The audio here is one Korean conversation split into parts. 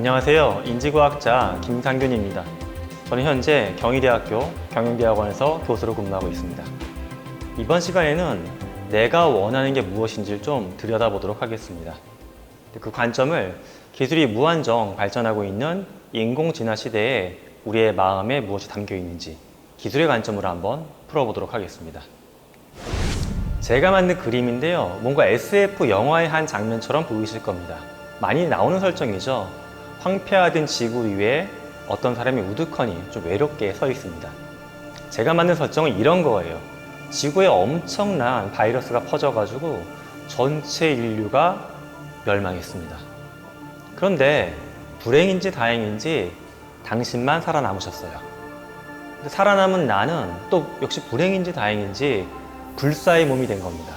안녕하세요. 인지과학자 김상균입니다. 저는 현재 경희대학교 경영대학원에서 교수로 근무하고 있습니다. 이번 시간에는 내가 원하는 게 무엇인지를 좀 들여다보도록 하겠습니다. 그 관점을 기술이 무한정 발전하고 있는 인공지능 시대에 우리의 마음에 무엇이 담겨 있는지 기술의 관점으로 한번 풀어보도록 하겠습니다. 제가 만든 그림인데요. 뭔가 SF 영화의 한 장면처럼 보이실 겁니다. 많이 나오는 설정이죠. 황폐화된 지구 위에 어떤 사람이 우두커니 좀 외롭게 서 있습니다. 제가 만든 설정은 이런 거예요. 지구에 엄청난 바이러스가 퍼져가지고 전체 인류가 멸망했습니다. 그런데 불행인지 다행인지 당신만 살아남으셨어요. 근데 살아남은 나는 또 역시 불행인지 다행인지 불사의 몸이 된 겁니다.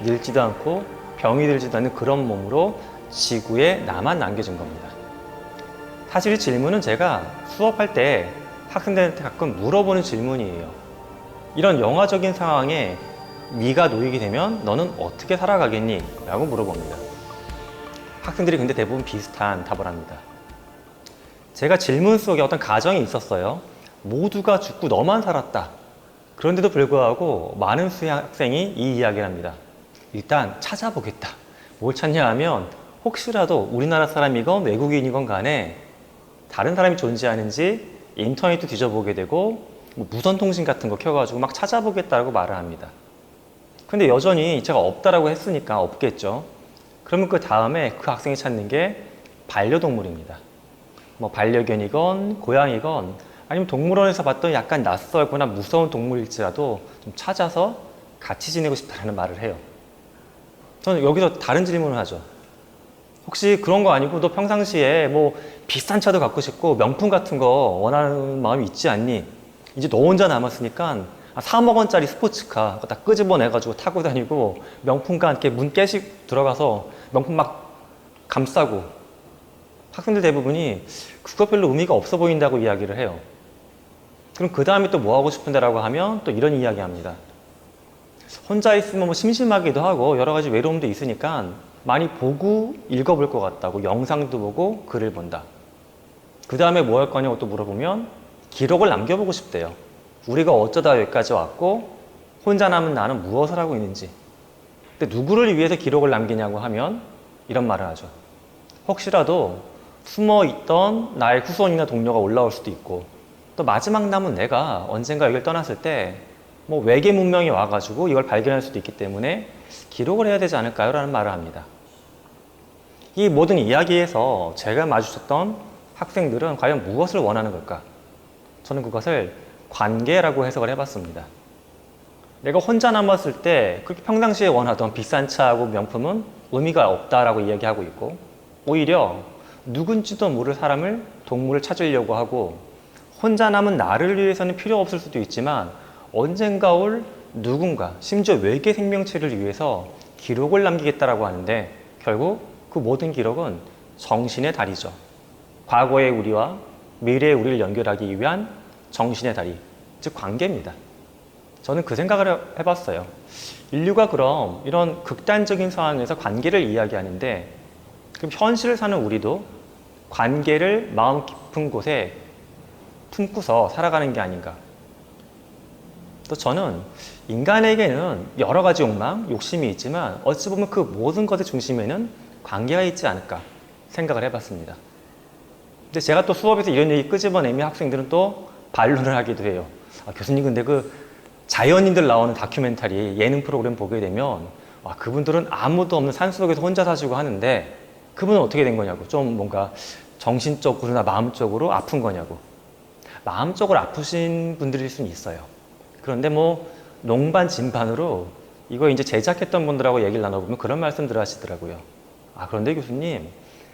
늙지도 않고 병이 들지도 않는 그런 몸으로 지구에 나만 남겨진 겁니다. 사실 이 질문은 제가 수업할 때 학생들한테 가끔 물어보는 질문이에요. 이런 영화적인 상황에 미가 놓이게 되면 너는 어떻게 살아가겠니? 라고 물어봅니다. 학생들이 근데 대부분 비슷한 답을 합니다. 제가 질문 속에 어떤 가정이 있었어요. 모두가 죽고 너만 살았다. 그런데도 불구하고 많은 수의 학생이 이 이야기를 합니다. 일단 찾아보겠다. 뭘 찾냐 하면 혹시라도 우리나라 사람이건 외국인이건 간에 다른 사람이 존재하는지 인터넷도 뒤져보게 되고 무선통신 같은 거 켜가지고 막 찾아보겠다고 말을 합니다. 근데 여전히 제가 없다라고 했으니까 없겠죠. 그러면 그 다음에 그 학생이 찾는 게 반려동물입니다. 뭐 반려견이건 고양이건 아니면 동물원에서 봤던 약간 낯설거나 무서운 동물일지라도 좀 찾아서 같이 지내고 싶다는 말을 해요. 저는 여기서 다른 질문을 하죠. 혹시 그런 거 아니고 너 평상시에 뭐 비싼 차도 갖고 싶고 명품 같은 거 원하는 마음이 있지 않니? 이제 너 혼자 남았으니까 3억 원짜리 스포츠카 딱 끄집어내가지고 타고 다니고 명품과 함께 문 깨씩 들어가서 명품 막 감싸고. 학생들 대부분이 그거 별로 의미가 없어 보인다고 이야기를 해요. 그럼 그 다음에 또 뭐 하고 싶은데 라고 하면 또 이런 이야기 합니다. 혼자 있으면 뭐 심심하기도 하고 여러 가지 외로움도 있으니까 많이 보고 읽어볼 것 같다고. 영상도 보고 글을 본다. 그 다음에 뭐 할 거냐고 또 물어보면 기록을 남겨보고 싶대요. 우리가 어쩌다 여기까지 왔고 혼자 남은 나는 무엇을 하고 있는지. 근데 누구를 위해서 기록을 남기냐고 하면 이런 말을 하죠. 혹시라도 숨어있던 나의 후손이나 동료가 올라올 수도 있고 또 마지막 남은 내가 언젠가 여기를 떠났을 때 뭐 외계 문명이 와가지고 이걸 발견할 수도 있기 때문에 기록을 해야 되지 않을까요? 라는 말을 합니다. 이 모든 이야기에서 제가 마주쳤던 학생들은 과연 무엇을 원하는 걸까? 저는 그것을 관계라고 해석을 해봤습니다. 내가 혼자 남았을 때 그렇게 평상시에 원하던 비싼 차하고 명품은 의미가 없다라고 이야기하고 있고 오히려 누군지도 모를 사람을, 동물을 찾으려고 하고 혼자 남은 나를 위해서는 필요 없을 수도 있지만 언젠가 올 누군가, 심지어 외계 생명체를 위해서 기록을 남기겠다라고 하는데 결국 그 모든 기록은 정신의 다리죠. 과거의 우리와 미래의 우리를 연결하기 위한 정신의 다리, 즉 관계입니다. 저는 그 생각을 해봤어요. 인류가 그럼 이런 극단적인 상황에서 관계를 이야기하는데 그럼 현실을 사는 우리도 관계를 마음 깊은 곳에 품고서 살아가는 게 아닌가. 또 저는 인간에게는 여러 가지 욕망, 욕심이 있지만 어찌 보면 그 모든 것의 중심에는 관계가 있지 않을까 생각을 해봤습니다. 근데 제가 또 수업에서 이런 얘기 끄집어내면 학생들은 또 반론을 하기도 해요. 교수님 근데 그 자연인들 나오는 다큐멘터리 예능 프로그램 보게 되면 그분들은 아무도 없는 산속에서 혼자 사시고 하는데 그분은 어떻게 된 거냐고. 좀 뭔가 정신적으로나 마음적으로 아픈 거냐고. 마음적으로 아프신 분들일 수는 있어요. 그런데 뭐 농반진반으로 이거 이제 제작했던 분들하고 얘기를 나눠보면 그런 말씀들 하시더라고요. 그런데 교수님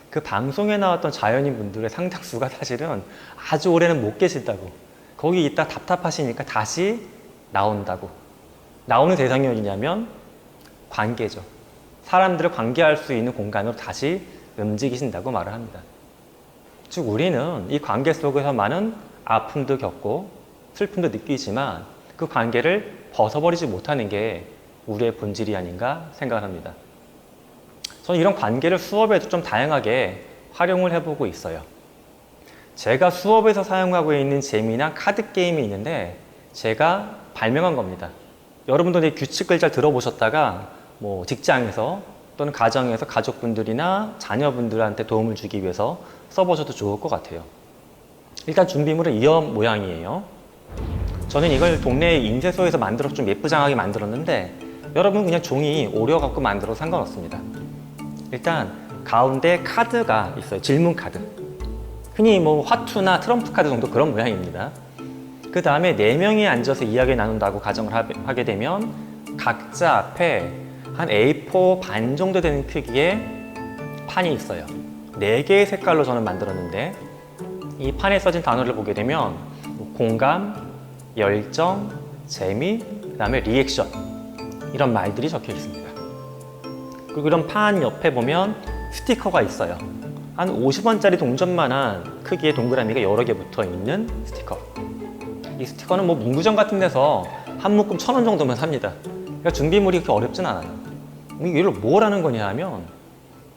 그 방송에 나왔던 자연인 분들의 상당수가 사실은 아주 오래는 못 계신다고. 거기 있다 답답하시니까 다시 나온다고. 나오는 대상이 어디냐면 관계죠. 사람들을 관계할 수 있는 공간으로 다시 움직이신다고 말을 합니다. 즉 우리는 이 관계 속에서 많은 아픔도 겪고 슬픔도 느끼지만 그 관계를 벗어버리지 못하는 게 우리의 본질이 아닌가 생각합니다. 저는 이런 관계를 수업에도 좀 다양하게 활용을 해보고 있어요. 제가 수업에서 사용하고 있는 재미난 카드 게임이 있는데 제가 발명한 겁니다. 여러분도 이 규칙을 잘 들어보셨다가 뭐 직장에서 또는 가정에서 가족분들이나 자녀분들한테 도움을 주기 위해서 써보셔도 좋을 것 같아요. 일단 준비물은 이 모양이에요. 저는 이걸 동네 인쇄소에서 만들어서 좀 예쁘장하게 만들었는데 여러분 그냥 종이 오려 갖고 만들어도 상관없습니다. 일단 가운데 카드가 있어요. 질문 카드. 흔히 뭐 화투나 트럼프 카드 정도 그런 모양입니다. 그 다음에 4명이 앉아서 이야기 나눈다고 가정을 하게 되면 각자 앞에 한 A4 반 정도 되는 크기의 판이 있어요. 4개의 색깔로 저는 만들었는데 이 판에 써진 단어를 보게 되면 공감, 열정, 재미, 그 다음에 리액션 이런 말들이 적혀 있습니다. 그리고 이런 판 옆에 보면 스티커가 있어요. 한 50원짜리 동전만한 크기의 동그라미가 여러 개 붙어 있는 스티커. 이 스티커는 뭐 문구점 같은 데서 한 묶음 1,000원 정도면 삽니다. 그러니까 준비물이 그렇게 어렵진 않아요. 이걸로 뭘 하는 거냐 하면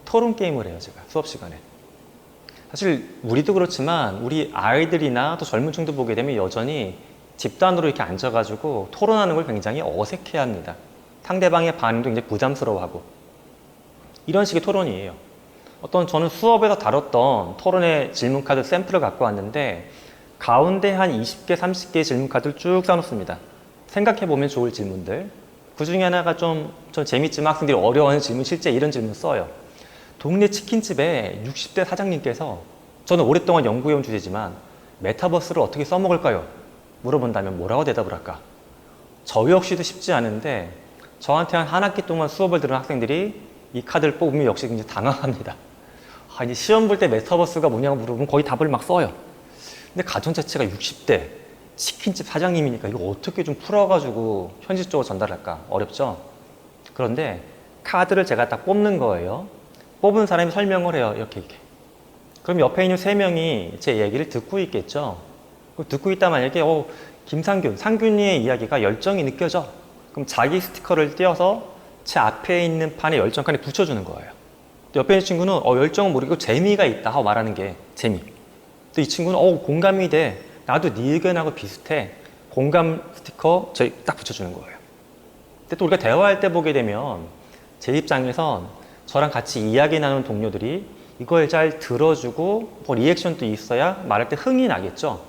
토론 게임을 해요, 제가 수업 시간에. 사실 우리도 그렇지만 우리 아이들이나 또 젊은 층도 보게 되면 여전히 집단으로 이렇게 앉아가지고 토론하는 걸 굉장히 어색해합니다. 상대방의 반응도 굉장히 부담스러워하고 이런 식의 토론이에요. 저는 수업에서 다뤘던 토론의 질문 카드 샘플을 갖고 왔는데 가운데 한 20개, 30개의 질문 카드를 쭉 써놓습니다. 생각해보면 좋을 질문들. 그 중에 하나가 좀 재밌지만 학생들이 어려워하는 질문, 실제 이런 질문 써요. 동네 치킨집에 60대 사장님께서 저는 오랫동안 연구해온 주제지만 메타버스를 어떻게 써먹을까요? 물어본다면 뭐라고 대답을 할까? 저 역시도 쉽지 않은데 저한테 한 학기 동안 수업을 들은 학생들이 이 카드를 뽑으면 역시 굉장히 당황합니다. 이제 시험 볼 때 메타버스가 뭐냐고 물어보면 거의 답을 막 써요. 근데 가정 자체가 60대 치킨집 사장님이니까 이거 어떻게 좀 풀어가지고 현실적으로 전달할까? 어렵죠? 그런데 카드를 제가 딱 뽑는 거예요. 뽑은 사람이 설명을 해요. 이렇게. 그럼 옆에 있는 3명이 제 얘기를 듣고 있겠죠? 듣고 있다 만약에 김상균, 상균이의 이야기가 열정이 느껴져. 그럼 자기 스티커를 띄어서 제 앞에 있는 판에 열정 칸에 붙여주는 거예요. 옆에 있는 친구는 열정은 모르고 재미가 있다 하고 말하는 게 재미. 또 이 친구는 공감이 돼. 나도 네 의견하고 비슷해. 공감 스티커 저희 딱 붙여주는 거예요. 근데 또 우리가 대화할 때 보게 되면 제 입장에선 저랑 같이 이야기 나눈 동료들이 이걸 잘 들어주고 뭐 리액션도 있어야 말할 때 흥이 나겠죠.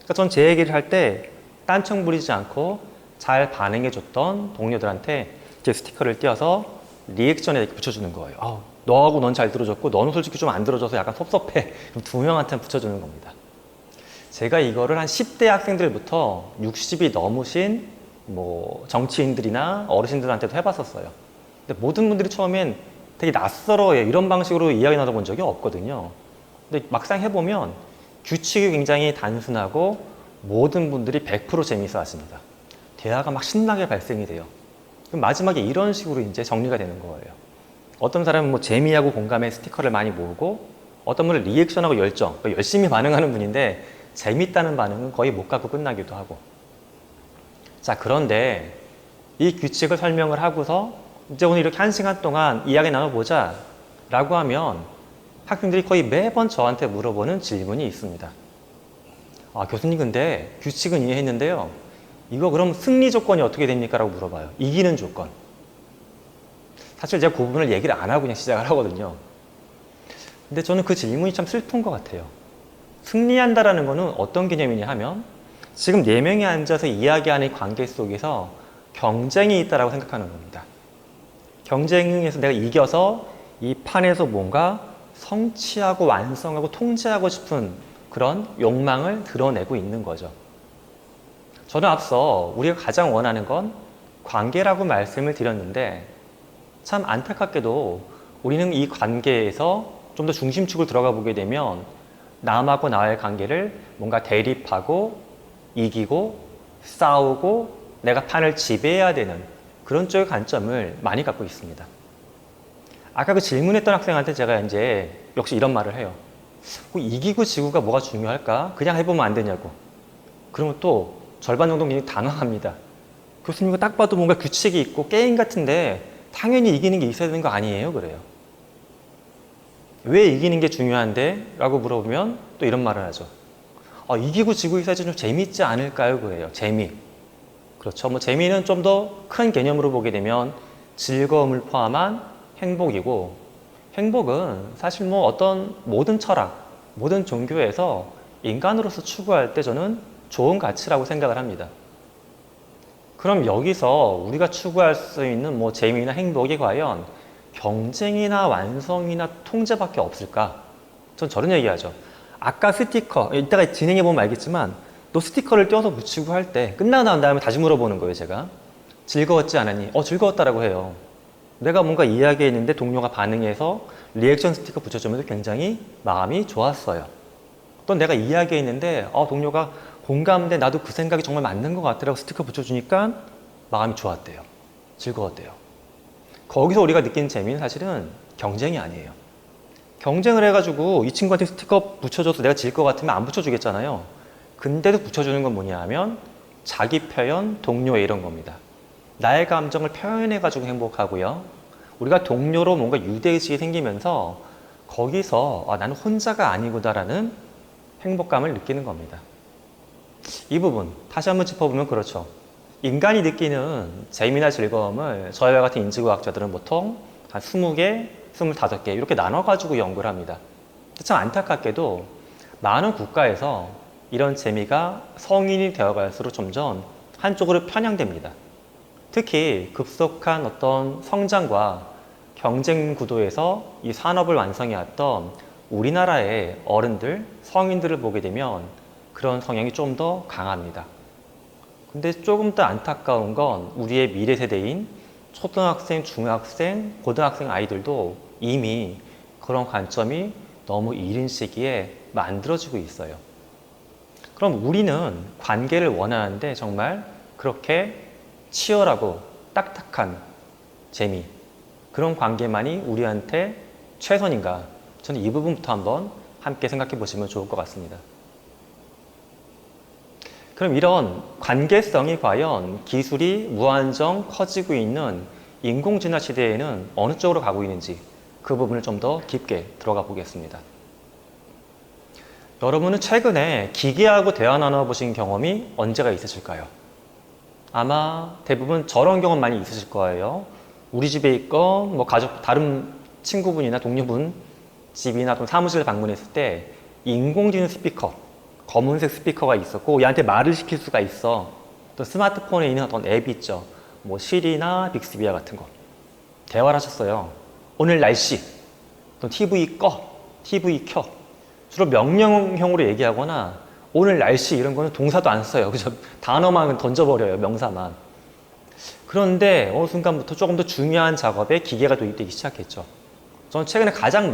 그러니까 전 제 얘기를 할 때 딴청 부리지 않고 잘 반응해줬던 동료들한테 제 스티커를 띄어서 리액션에 이렇게 붙여주는 거예요. 너하고 넌 잘 들어줬고 너는 솔직히 좀 안 들어줘서 약간 섭섭해. 그럼 2명한테 붙여주는 겁니다. 제가 이거를 한 10대 학생들부터 60이 넘으신 뭐 정치인들이나 어르신들한테도 해봤었어요. 근데 모든 분들이 처음엔 되게 낯설어요. 이런 방식으로 이야기 나눠본 적이 없거든요. 근데 막상 해보면 규칙이 굉장히 단순하고 모든 분들이 100% 재미있어 하십니다. 대화가 막 신나게 발생이 돼요. 그럼 마지막에 이런 식으로 이제 정리가 되는 거예요. 어떤 사람은 뭐 재미하고 공감의 스티커를 많이 모으고 어떤 분은 리액션하고 열정, 그러니까 열심히 반응하는 분인데 재밌다는 반응은 거의 못 갖고 끝나기도 하고. 자, 그런데 이 규칙을 설명을 하고서 이제 오늘 이렇게 1시간 동안 이야기 나눠보자 라고 하면 학생들이 거의 매번 저한테 물어보는 질문이 있습니다. 교수님 근데 규칙은 이해했는데요. 이거 그럼 승리 조건이 어떻게 됩니까? 라고 물어봐요. 이기는 조건. 사실 제가 그 부분을 얘기를 안 하고 그냥 시작을 하거든요. 근데 저는 그 질문이 참 슬픈 것 같아요. 승리한다라는 거는 어떤 개념이냐 하면 지금 4명이 앉아서 이야기하는 관계 속에서 경쟁이 있다라고 생각하는 겁니다. 경쟁에서 내가 이겨서 이 판에서 뭔가 성취하고 완성하고 통제하고 싶은 그런 욕망을 드러내고 있는 거죠. 저는 앞서 우리가 가장 원하는 건 관계라고 말씀을 드렸는데 참 안타깝게도 우리는 이 관계에서 좀 더 중심축을 들어가 보게 되면 남하고 나의 관계를 뭔가 대립하고 이기고 싸우고 내가 판을 지배해야 되는 그런 쪽의 관점을 많이 갖고 있습니다. 아까 그 질문했던 학생한테 제가 이제 역시 이런 말을 해요. 이기고 지구가 뭐가 중요할까? 그냥 해보면 안 되냐고. 그러면 또 절반 정도는 굉장히 당황합니다. 교수님 이거 딱 봐도 뭔가 규칙이 있고 게임 같은데 당연히 이기는 게 있어야 되는 거 아니에요? 그래요. 왜 이기는 게 중요한데? 라고 물어보면 또 이런 말을 하죠. 이기고 지고 있어야지 좀 재밌지 않을까요? 그래요. 재미. 그렇죠. 뭐 재미는 좀 더 큰 개념으로 보게 되면 즐거움을 포함한 행복이고, 행복은 사실 뭐 어떤 모든 철학, 모든 종교에서 인간으로서 추구할 때 저는 좋은 가치라고 생각을 합니다. 그럼 여기서 우리가 추구할 수 있는 뭐 재미나 행복이 과연 경쟁이나 완성이나 통제밖에 없을까? 전 저런 얘기하죠. 아까 스티커, 이따가 진행해 보면 알겠지만 또 스티커를 떼어서 붙이고 할 때 끝나고 난 다음에 다시 물어보는 거예요, 제가. 즐거웠지 않았니? 즐거웠다라고 해요. 내가 뭔가 이야기했는데 동료가 반응해서 리액션 스티커 붙여주면서 굉장히 마음이 좋았어요. 또 내가 이야기했는데 동료가 공감돼, 나도 그 생각이 정말 맞는 것 같더라고 스티커 붙여주니까 마음이 좋았대요. 즐거웠대요. 거기서 우리가 느끼는 재미는 사실은 경쟁이 아니에요. 경쟁을 해가지고 이 친구한테 스티커 붙여줘서 내가 질 것 같으면 안 붙여주겠잖아요. 근데도 붙여주는 건 뭐냐 하면 자기 표현, 동료애 이런 겁니다. 나의 감정을 표현해가지고 행복하고요. 우리가 동료로 뭔가 유대의식이 생기면서 거기서 나는 혼자가 아니구나라는 행복감을 느끼는 겁니다. 이 부분 다시 한번 짚어보면 그렇죠. 인간이 느끼는 재미나 즐거움을 저희와 같은 인지과학자들은 보통 한 20개, 25개 이렇게 나눠가지고 연구를 합니다. 참 안타깝게도 많은 국가에서 이런 재미가 성인이 되어갈수록 점점 한쪽으로 편향됩니다. 특히 급속한 어떤 성장과 경쟁 구도에서 이 산업을 완성해왔던 우리나라의 어른들, 성인들을 보게 되면 그런 성향이 좀 더 강합니다. 근데 조금 더 안타까운 건 우리의 미래 세대인 초등학생, 중학생, 고등학생 아이들도 이미 그런 관점이 너무 이른 시기에 만들어지고 있어요. 그럼 우리는 관계를 원하는데 정말 그렇게 치열하고 딱딱한 재미, 그런 관계만이 우리한테 최선인가? 저는 이 부분부터 한번 함께 생각해 보시면 좋을 것 같습니다. 그럼 이런 관계성이 과연 기술이 무한정 커지고 있는 인공지능 시대에는 어느 쪽으로 가고 있는지 그 부분을 좀 더 깊게 들어가 보겠습니다. 여러분은 최근에 기계하고 대화 나눠보신 경험이 언제가 있으실까요? 아마 대부분 저런 경험 많이 있으실 거예요. 우리 집에 있건 뭐 가족, 다른 친구분이나 동료분 집이나 또 사무실 방문했을 때 인공지능 스피커, 검은색 스피커가 있었고 얘한테 말을 시킬 수가 있어. 또 스마트폰에 있는 어떤 앱이 있죠. 뭐 시리나 빅스비아 같은 거. 대화를 하셨어요. 오늘 날씨, 또 TV 꺼, TV 켜. 주로 명령형으로 얘기하거나 오늘 날씨 이런 거는 동사도 안 써요. 그죠? 단어만 던져버려요. 명사만. 그런데 어느 순간부터 조금 더 중요한 작업에 기계가 도입되기 시작했죠. 저는 최근에 가장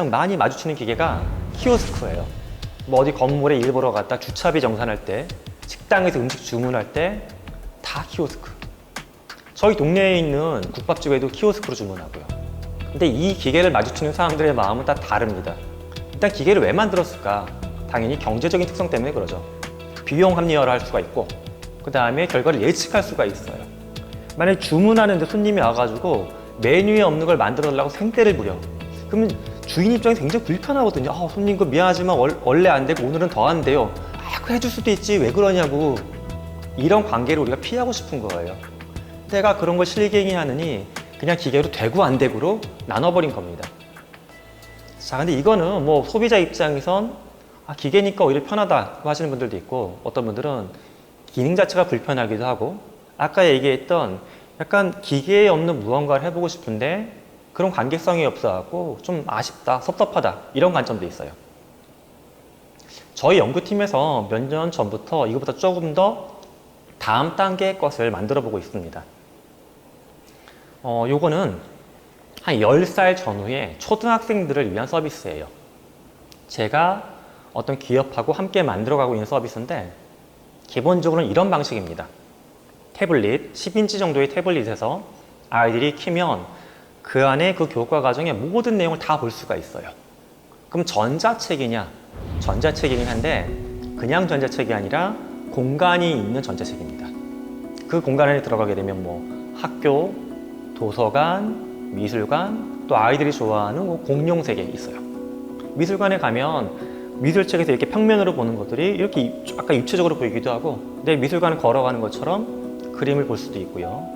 많이 마주치는 기계가 키오스크예요. 뭐 어디 건물에 일 보러 갔다 주차비 정산할 때, 식당에서 음식 주문할 때 다 키오스크. 저희 동네에 있는 국밥집에도 키오스크로 주문하고요. 근데 이 기계를 마주치는 사람들의 마음은 다 다릅니다. 일단 기계를 왜 만들었을까? 당연히 경제적인 특성 때문에 그러죠. 비용 합리화를 할 수가 있고 그 다음에 결과를 예측할 수가 있어요. 만약에 주문하는데 손님이 와가지고 메뉴에 없는 걸 만들어 달라고 생떼를 부려. 그러면 주인 입장에서 굉장히 불편하거든요. 손님 그 미안하지만 원래 안 되고 오늘은 더 안 돼요. 그 해줄 수도 있지 왜 그러냐고. 이런 관계를 우리가 피하고 싶은 거예요. 내가 그런 걸 실갱이 하느니 그냥 기계로 되고 안 되고로 나눠버린 겁니다. 자, 근데 이거는 뭐 소비자 입장에선 기계니까 오히려 편하다고 하시는 분들도 있고 어떤 분들은 기능 자체가 불편하기도 하고 아까 얘기했던 약간 기계에 없는 무언가를 해보고 싶은데 그런 관계성이 없어갖고 좀 아쉽다, 섭섭하다 이런 관점도 있어요. 저희 연구팀에서 몇 년 전부터 이거보다 조금 더 다음 단계의 것을 만들어 보고 있습니다. 요거는 한 10살 전후의 초등학생들을 위한 서비스예요. 제가 어떤 기업하고 함께 만들어가고 있는 서비스인데 기본적으로는 이런 방식입니다. 태블릿, 10인치 정도의 태블릿에서 아이들이 키면 그 안에 그 교과 과정의 모든 내용을 다 볼 수가 있어요. 그럼 전자책이냐? 전자책이긴 한데 그냥 전자책이 아니라 공간이 있는 전자책입니다. 그 공간 안에 들어가게 되면 뭐 학교, 도서관, 미술관, 또 아이들이 좋아하는 공룡 세계 있어요. 미술관에 가면 미술책에서 이렇게 평면으로 보는 것들이 이렇게 약간 입체적으로 보이기도 하고, 내 미술관을 걸어가는 것처럼 그림을 볼 수도 있고요.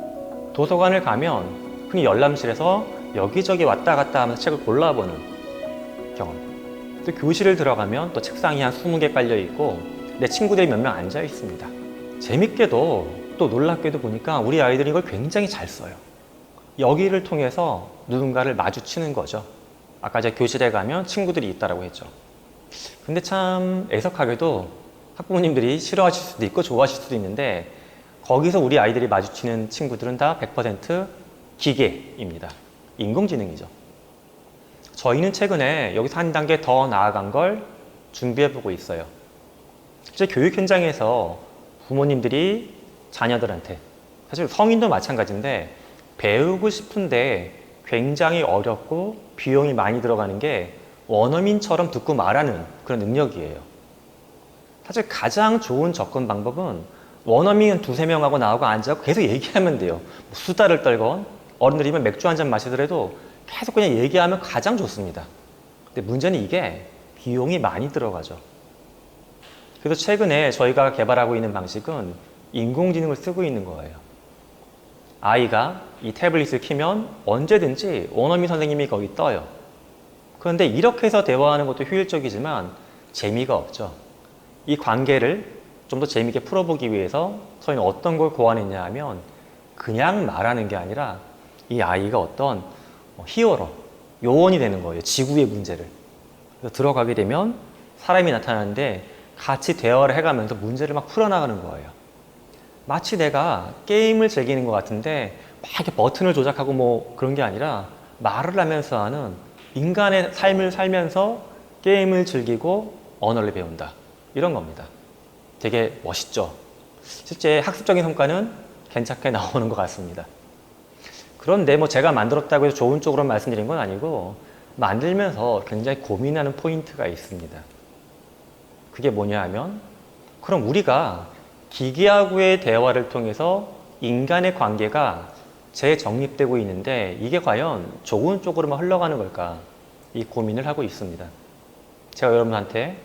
도서관을 가면 흔히 열람실에서 여기저기 왔다 갔다 하면서 책을 골라보는 경험. 또 교실을 들어가면 또 책상이 한 20개 깔려 있고 내 친구들이 몇 명 앉아 있습니다. 재밌게도 또 놀랍게도 보니까 우리 아이들이 이걸 굉장히 잘 써요. 여기를 통해서 누군가를 마주치는 거죠. 아까 제가 교실에 가면 친구들이 있다라고 했죠. 근데 참 애석하게도 학부모님들이 싫어하실 수도 있고 좋아하실 수도 있는데, 거기서 우리 아이들이 마주치는 친구들은 다 100% 기계입니다. 인공지능이죠. 저희는 최근에 여기서 한 단계 더 나아간 걸 준비해보고 있어요. 실제 교육 현장에서 부모님들이 자녀들한테, 사실 성인도 마찬가지인데, 배우고 싶은데 굉장히 어렵고 비용이 많이 들어가는 게 원어민처럼 듣고 말하는 그런 능력이에요. 사실 가장 좋은 접근 방법은 원어민 두세 명하고 나하고 앉아서 계속 얘기하면 돼요. 수다를 떨건 어른들이면 맥주 한 잔 마시더라도 계속 그냥 얘기하면 가장 좋습니다. 근데 문제는 이게 비용이 많이 들어가죠. 그래서 최근에 저희가 개발하고 있는 방식은 인공지능을 쓰고 있는 거예요. 아이가 이 태블릿을 켜면 언제든지 원어민 선생님이 거기 떠요. 그런데 이렇게 해서 대화하는 것도 효율적이지만 재미가 없죠. 이 관계를 좀 더 재미있게 풀어보기 위해서 저희는 어떤 걸 고안했냐 하면, 그냥 말하는 게 아니라 이 아이가 어떤 히어로, 요원이 되는 거예요. 지구의 문제를. 그래서 들어가게 되면 사람이 나타나는데 같이 대화를 해가면서 문제를 막 풀어나가는 거예요. 마치 내가 게임을 즐기는 것 같은데 막 이렇게 버튼을 조작하고 뭐 그런 게 아니라 말을 하면서 하는 인간의 삶을 살면서 게임을 즐기고 언어를 배운다. 이런 겁니다. 되게 멋있죠? 실제 학습적인 성과는 괜찮게 나오는 것 같습니다. 그런데 뭐 제가 만들었다고 해서 좋은 쪽으로 말씀드린 건 아니고, 만들면서 굉장히 고민하는 포인트가 있습니다. 그게 뭐냐 하면, 그럼 우리가 기계하고의 대화를 통해서 인간의 관계가 재정립되고 있는데 이게 과연 좋은 쪽으로만 흘러가는 걸까? 이 고민을 하고 있습니다. 제가 여러분한테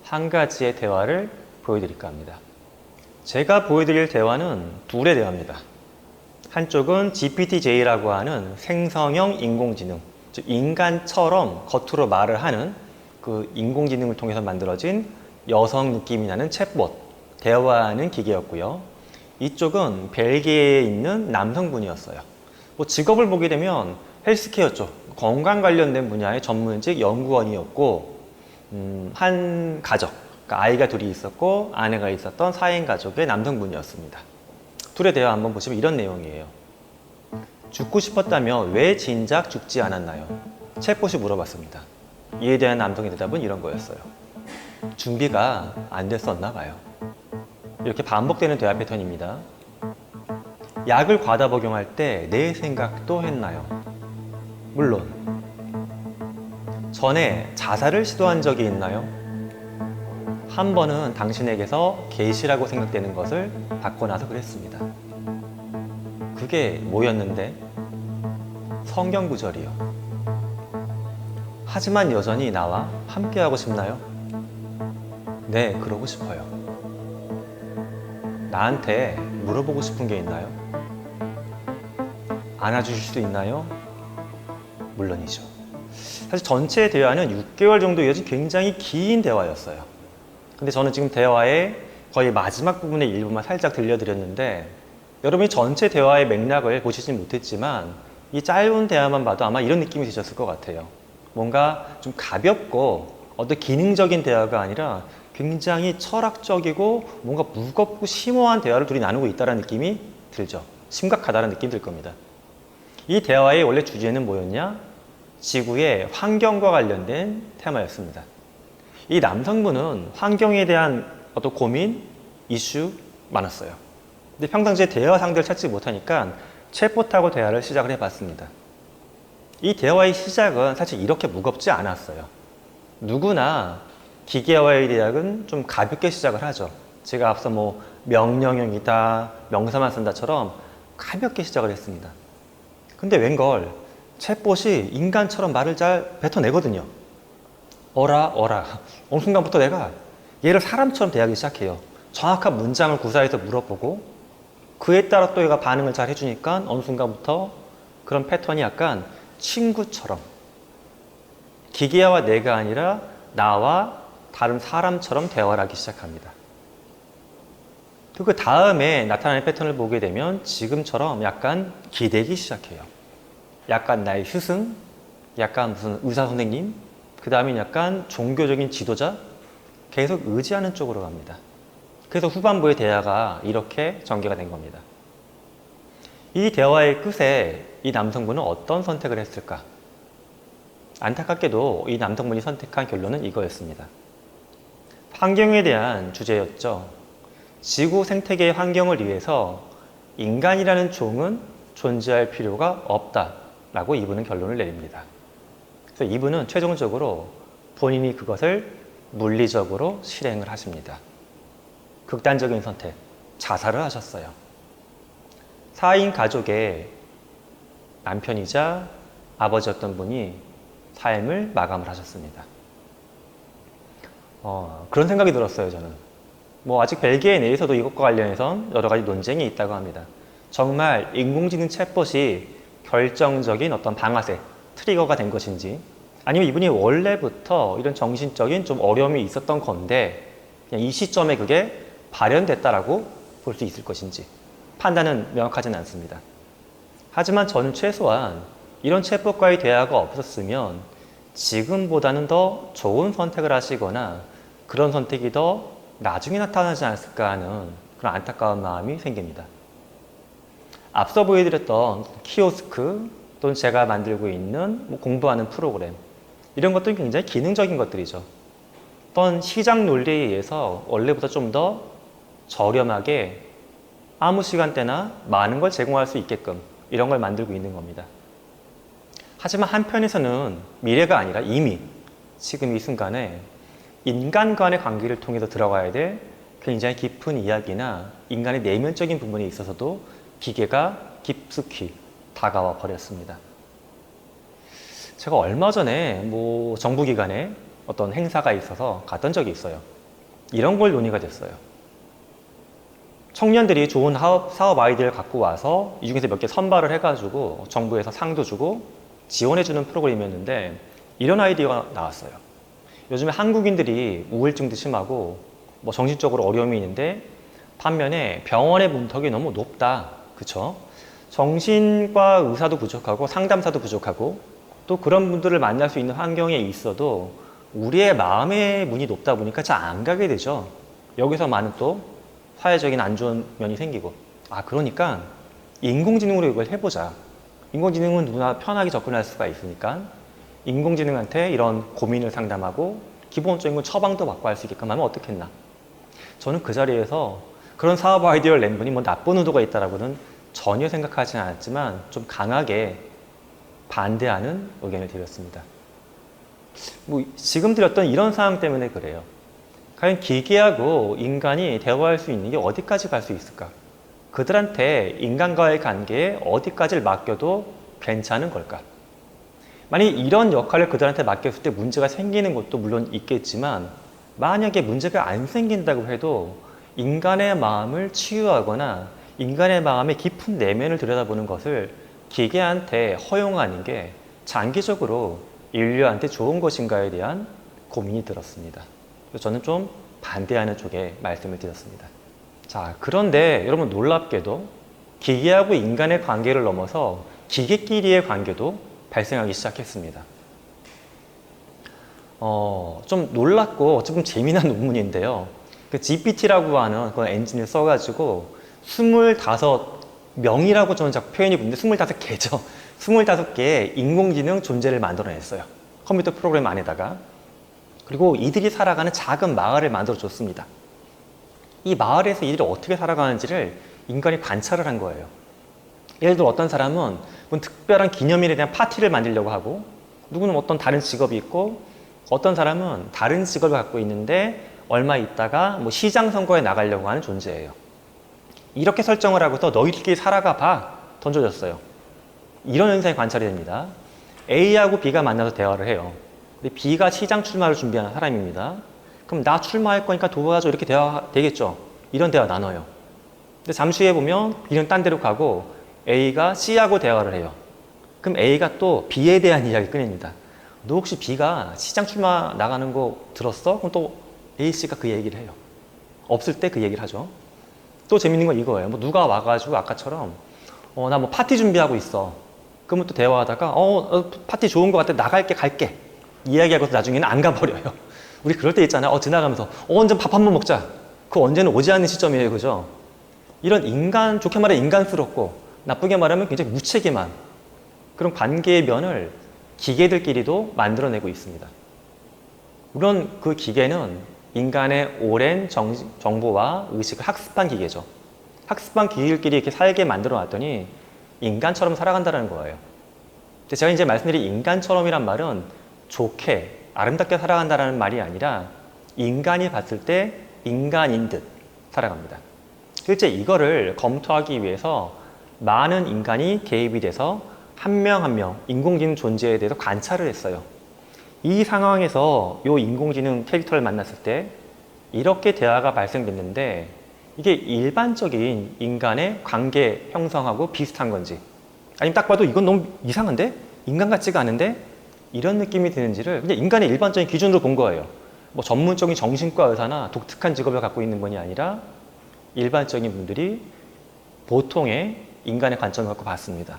한 가지의 대화를 보여드릴까 합니다. 제가 보여드릴 대화는 둘의 대화입니다. 한쪽은 GPT-J라고 하는 생성형 인공지능, 즉 인간처럼 겉으로 말을 하는 그 인공지능을 통해서 만들어진 여성 느낌이 나는 챗봇, 대화하는 기계였고요. 이쪽은 벨기에에 있는 남성분이었어요. 뭐 직업을 보게 되면 헬스케어죠. 건강 관련된 분야의 전문직 연구원이었고, 한 가족, 그러니까 아이가 둘이 있었고 아내가 있었던 4인 가족의 남성분이었습니다. 둘의 대화 한번 보시면 이런 내용이에요. 죽고 싶었다면 왜 진작 죽지 않았나요? 챗봇이 물어봤습니다. 이에 대한 남성의 대답은 이런 거였어요. 준비가 안 됐었나 봐요. 이렇게 반복되는 대화 패턴입니다. 약을 과다 복용할 때 내 생각도 했나요? 물론. 전에 자살을 시도한 적이 있나요? 한 번은 당신에게서 계시라고 생각되는 것을 받고 나서 그랬습니다. 그게 뭐였는데? 성경 구절이요. 하지만 여전히 나와 함께하고 싶나요? 네, 그러고 싶어요. 나한테 물어보고 싶은 게 있나요? 안아주실 수 있나요? 물론이죠. 사실 전체 대화는 6개월 정도 이어진 굉장히 긴 대화였어요. 근데 저는 지금 대화의 거의 마지막 부분의 일부만 살짝 들려드렸는데, 여러분이 전체 대화의 맥락을 보시진 못했지만 이 짧은 대화만 봐도 아마 이런 느낌이 드셨을 것 같아요. 뭔가 좀 가볍고 어떤 기능적인 대화가 아니라 굉장히 철학적이고 뭔가 무겁고 심오한 대화를 둘이 나누고 있다는 느낌이 들죠. 심각하다는 느낌이 들 겁니다. 이 대화의 원래 주제는 뭐였냐? 지구의 환경과 관련된 테마였습니다. 이 남성분은 환경에 대한 어떤 고민, 이슈 많았어요. 근데 평상시에 대화 상대를 찾지 못하니까 챗봇하고 대화를 시작을 해봤습니다. 이 대화의 시작은 사실 이렇게 무겁지 않았어요. 누구나 기계와의 대화는 좀 가볍게 시작을 하죠. 제가 앞서 뭐 명령형이다, 명사만 쓴다처럼 가볍게 시작을 했습니다. 근데 웬걸 챗봇이 인간처럼 말을 잘 뱉어내거든요. 어라, 어라. 어느 순간부터 내가 얘를 사람처럼 대하기 시작해요. 정확한 문장을 구사해서 물어보고 그에 따라 또 얘가 반응을 잘 해주니까 어느 순간부터 그런 패턴이 약간 친구처럼 기계와 내가 아니라 나와 다른 사람처럼 대화를 하기 시작합니다. 그 다음에 나타나는 패턴을 보게 되면 지금처럼 약간 기대기 시작해요. 약간 나의 스승, 약간 무슨 의사 선생님, 그 다음에 약간 종교적인 지도자, 계속 의지하는 쪽으로 갑니다. 그래서 후반부의 대화가 이렇게 전개가 된 겁니다. 이 대화의 끝에 이 남성분은 어떤 선택을 했을까? 안타깝게도 이 남성분이 선택한 결론은 이거였습니다. 환경에 대한 주제였죠. 지구 생태계의 환경을 위해서 인간이라는 종은 존재할 필요가 없다라고 이분은 결론을 내립니다. 그래서 이분은 최종적으로 본인이 그것을 물리적으로 실행을 하십니다. 극단적인 선택, 자살을 하셨어요. 4인 가족의 남편이자 아버지였던 분이 삶을 마감을 하셨습니다. 그런 생각이 들었어요, 저는. 아직 벨기에 내에서도 이것과 관련해서 여러 가지 논쟁이 있다고 합니다. 정말 인공지능 챗봇이 결정적인 어떤 방아쇠, 트리거가 된 것인지, 아니면 이분이 원래부터 이런 정신적인 좀 어려움이 있었던 건데, 그냥 이 시점에 그게 발현됐다라고 볼 수 있을 것인지, 판단은 명확하지는 않습니다. 하지만 저는 최소한 이런 챗봇과의 대화가 없었으면 지금보다는 더 좋은 선택을 하시거나 그런 선택이 더 나중에 나타나지 않았을까 하는 그런 안타까운 마음이 생깁니다. 앞서 보여드렸던 키오스크 또는 제가 만들고 있는 공부하는 프로그램, 이런 것들은 굉장히 기능적인 것들이죠. 어떤 시장 논리에 의해서 원래보다 좀 더 저렴하게 아무 시간대나 많은 걸 제공할 수 있게끔 이런 걸 만들고 있는 겁니다. 하지만 한편에서는 미래가 아니라 이미 지금 이 순간에 인간 간의 관계를 통해서 들어가야 될 굉장히 깊은 이야기나 인간의 내면적인 부분에 있어서도 기계가 깊숙이 다가와 버렸습니다. 제가 얼마 전에 정부기관에 어떤 행사가 있어서 갔던 적이 있어요. 이런 걸 논의가 됐어요. 청년들이 좋은 사업 아이디어를 갖고 와서 이 중에서 몇 개 선발을 해가지고 정부에서 상도 주고 지원해주는 프로그램이었는데 이런 아이디어가 나왔어요. 요즘에 한국인들이 우울증도 심하고 정신적으로 어려움이 있는데 반면에 병원의 문턱이 너무 높다. 그쵸? 정신과 의사도 부족하고 상담사도 부족하고 또 그런 분들을 만날 수 있는 환경에 있어도 우리의 마음의 문이 높다 보니까 잘 안 가게 되죠. 여기서 많은 또 사회적인 안 좋은 면이 생기고, 그러니까 인공지능으로 이걸 해보자. 인공지능은 누구나 편하게 접근할 수가 있으니까 인공지능한테 이런 고민을 상담하고 기본적인 건 처방도 받고 할 수 있게끔 하면 어떻겠나. 저는 그 자리에서 그런 사업 아이디어를 낸 분이 나쁜 의도가 있다라고는 전혀 생각하지 않았지만 좀 강하게 반대하는 의견을 드렸습니다. 지금 드렸던 이런 상황 때문에 그래요. 과연 기계하고 인간이 대화할 수 있는 게 어디까지 갈 수 있을까? 그들한테 인간과의 관계에 어디까지를 맡겨도 괜찮은 걸까? 만약 이런 역할을 그들한테 맡겼을 때 문제가 생기는 것도 물론 있겠지만 만약에 문제가 안 생긴다고 해도 인간의 마음을 치유하거나 인간의 마음의 깊은 내면을 들여다보는 것을 기계한테 허용하는 게 장기적으로 인류한테 좋은 것인가에 대한 고민이 들었습니다. 그래서 저는 좀 반대하는 쪽에 말씀을 드렸습니다. 자, 그런데 여러분 놀랍게도 기계하고 인간의 관계를 넘어서 기계끼리의 관계도 발생하기 시작했습니다. 좀 놀랍고 조금 재미난 논문인데요. 그 GPT라고 하는 그런 엔진을 써가지고 25명이라고 저는 자꾸 표현이 붙는데 25개죠. 25개의 인공지능 존재를 만들어냈어요. 컴퓨터 프로그램 안에다가. 그리고 이들이 살아가는 작은 마을을 만들어줬습니다. 이 마을에서 이들이 어떻게 살아가는지를 인간이 관찰을 한 거예요. 예를 들어 어떤 사람은 특별한 기념일에 대한 파티를 만들려고 하고 누구는 어떤 다른 직업이 있고 어떤 사람은 다른 직업을 갖고 있는데 얼마 있다가 시장 선거에 나가려고 하는 존재예요. 이렇게 설정을 하고서 너희들끼리 살아가 봐 던져줬어요. 이런 현상이 관찰이 됩니다. A하고 B가 만나서 대화를 해요. 근데 B가 시장 출마를 준비하는 사람입니다. 그럼 나 출마할 거니까 도와줘 이렇게 대화 되겠죠. 이런 대화 나눠요. 근데 잠시 후에 보면 B는 딴 데로 가고 A가 C하고 대화를 해요. 그럼 A가 또 B에 대한 이야기 꺼냅니다. 너 혹시 B가 시장 출마 나가는 거 들었어? 그럼 또 A씨가 그 얘기를 해요. 없을 때 그 얘기를 하죠. 또 재밌는 건 이거예요. 뭐 누가 와가지고 아까처럼 나 뭐 파티 준비하고 있어. 그러면 또 대화하다가 파티 좋은 거 같아. 나갈게 갈게. 이야기하고서 나중에는 안 가버려요. 우리 그럴 때 있잖아요. 지나가면서 언제 밥 한 번 먹자. 그 언제는 오지 않는 시점이에요. 그죠? 이런 인간, 좋게 말해 인간스럽고 나쁘게 말하면 굉장히 무책임한 그런 관계의 면을 기계들끼리도 만들어내고 있습니다. 물론 그 기계는 인간의 오랜 정보와 의식을 학습한 기계죠. 학습한 기계들끼리 이렇게 살게 만들어 놨더니 인간처럼 살아간다는 거예요. 근데 제가 이제 말씀드린 인간처럼이란 말은 좋게, 아름답게 살아간다는 말이 아니라 인간이 봤을 때 인간인 듯 살아갑니다. 실제 이거를 검토하기 위해서 많은 인간이 개입이 돼서 한 명 한 명 인공지능 존재에 대해서 관찰을 했어요. 이 상황에서 이 인공지능 캐릭터를 만났을 때 이렇게 대화가 발생됐는데 이게 일반적인 인간의 관계 형성하고 비슷한 건지 아니면 딱 봐도 이건 너무 이상한데? 인간 같지가 않은데? 이런 느낌이 드는지를 그냥 인간의 일반적인 기준으로 본 거예요. 뭐 전문적인 정신과 의사나 독특한 직업을 갖고 있는 분이 아니라 일반적인 분들이 보통의 인간의 관점을 갖고 봤습니다.